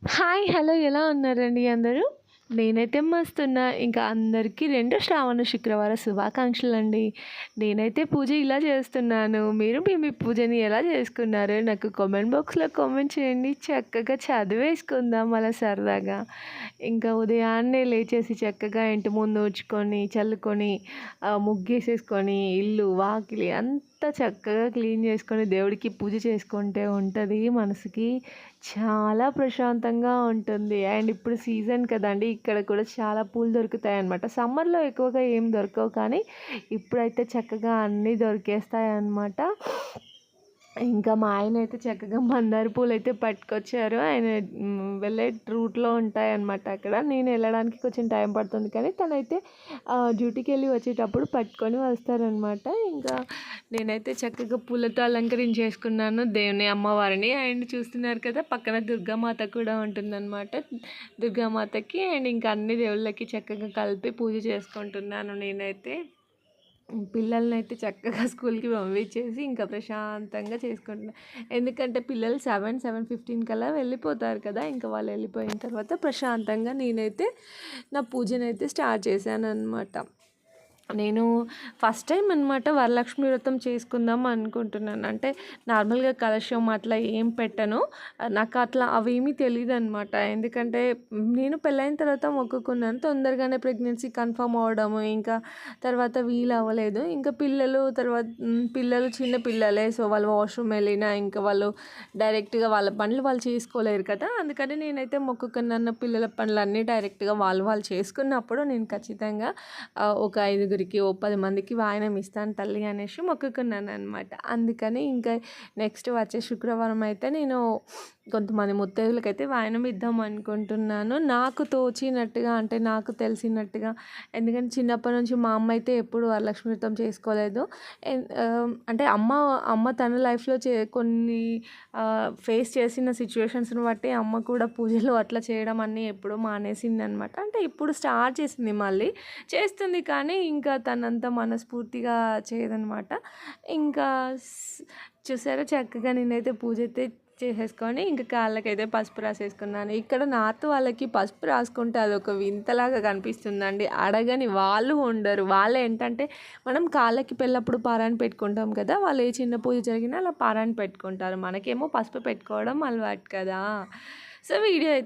Hi! Hello! ఎలా ఉన్నారండి అందరూ? నేనైతే మస్తున్నా. ఇంకా అందరికీ 2 శ్రావణ శుక్రవార శుభాకాంక్షలండి. నేనైతే పూజ ఇలా చేస్తున్నాను. మీరు మీ పూజని ఎలా చేసుకున్నారో నాకు కామెంట్ బాక్స్‌లో కామెంట్ చేయండి. చక్కగా చదివేసుకుందాం అలా సరదాగా. ఇంకా ఉదయాన్నే లేచేసి చక్కగా ఇంటి ముందు ఊడ్చుకొని, చల్లుకొని, ముగ్గేసేసుకొని, ఇల్లు, వాకిలి అంతా చక్కగా క్లీన్ చేసుకొని దేవుడికి పూజ చేసుకుంటే ఉంటది మనసుకి చాలా ప్రశాంతంగా ఉంటుంది. అండ్ ఇప్పుడు సీజన్ కదండీ! ఇక్కడ కూడా చాలా పూలు దొరుకుతాయన్నమాట. సమ్మర్‌లో ఎక్కువగా ఏం దొరకవు కానీ, ఇప్పుడైతే చక్కగా అన్నీ దొరికేస్తాయన్నమాట. ఇంకా మా ఆయనైతే చక్కగా మందార పూలైతే పట్టుకొచ్చారు. ఆయన వెళ్ళే రూట్‌లో ఉంటాయన్నమాట అక్కడ. నేను వెళ్ళడానికి కొంచెం టైం పడుతుంది కానీ, తనైతే డ్యూటీకెళ్ళి వచ్చేటప్పుడు పట్టుకొని వస్తారనమాట. ఇంకా నేనైతే చక్కగా పూలతో అలంకరించేసుకున్నాను దేవుని, అమ్మవారిని. అండ్ చూస్తున్నారు కదా పక్కన దుర్గామాత కూడా ఉంటుందన్నమాట. దుర్గామాతకి అండ్ ఇంకా అన్ని దేవుళ్ళకి చక్కగా కలిపి పూజ చేసుకుంటున్నాను నేనైతే. పిల్లలనైతే చక్కగా స్కూల్‌కి పంపించేసి ఇంకా ప్రశాంతంగా చేసుకుంటున్నా. ఎందుకంటే పిల్లలు 7:15 కల్లా వెళ్ళిపోతారు కదా! ఇంకా వాళ్ళు వెళ్ళిపోయిన తర్వాత ప్రశాంతంగా నేనైతే నా పూజనైతే స్టార్ట్ చేశాననమాట. నేను ఫస్ట్ టైం అనమాట వరలక్ష్మి వ్రతం చేసుకుందాం అనుకుంటున్నాను. అంటే నార్మల్‌గా కలశం అట్లా ఏం పెట్టను. నాకు అట్లా అవేమీ తెలీదనమాట. ఎందుకంటే నేను పెళ్ళైన తర్వాత మొక్కుకున్నాను. తొందరగానే ప్రెగ్నెన్సీ కన్ఫర్మ్ అవ్వడము, ఇంకా తర్వాత వీలవ్వలేదు. ఇంకా పిల్లలు చిన్న పిల్లలే. సో, వాళ్ళు వాష్‌రూమ్ వెళ్ళినా ఇంకా వాళ్ళు డైరెక్ట్‌గా వాళ్ళ పనులు వాళ్ళు చేసుకోలేరు కదా! అందుకని నేనైతే మొక్కుకున్నాను. పిల్లల పనులన్నీ డైరెక్ట్‌గా వాళ్ళు చేసుకున్నప్పుడు నేను ఖచ్చితంగా ఒక 5గురికి, ఓ 10 మందికి వాయనం ఇస్తాను తల్లి అనేసి మొక్కుకున్నాననమాట. అందుకని ఇంకా నెక్స్ట్ వచ్చే శుక్రవారం అయితే నేను కొంతమంది ముత్తైదులకైతే వాయనం ఇద్దాం అనుకుంటున్నాను. నాకు తోచినట్టుగా, అంటే నాకు తెలిసినట్టుగా. ఎందుకంటే చిన్నప్పటి నుంచి మా అమ్మ అయితే ఎప్పుడు వరలక్ష్మి వ్రతం చేసుకోలేదు. అంటే అమ్మ తన లైఫ్‌లో కొన్ని ఫేస్ చేసిన సిచ్యువేషన్స్‌ని బట్టి అమ్మ కూడా పూజలు అట్లా చేయడం అన్నీ ఎప్పుడో మానేసిందనమాట. అంటే ఇప్పుడు స్టార్ట్ చేసింది మళ్ళీ. చేస్తుంది కానీ ఇంకా తనంత మనస్ఫూర్తిగా చేయదనమాట. ఇంకా చూసారా చక్కగా నేనైతే పూజ అయితే చేసేసుకొని ఇంకా కాళ్ళకైతే పసుపు రాసేసుకున్నాను. ఇక్కడ నార్త్ వాళ్ళకి పసుపు రాసుకుంటే అదొక వింతలాగా కనిపిస్తుందండి. అడగని వాళ్ళు ఉండరు. వాళ్ళేంటంటే మనం కాళ్ళకి పెళ్ళప్పుడు పారాణి పెట్టుకుంటాం కదా! వాళ్ళు ఏ చిన్న పూజ జరిగినా అలా పారాణి పెట్టుకుంటారు. మనకేమో పసుపు పెట్టుకోవడం అలవాటు కదా! సో, వీడియో అయితే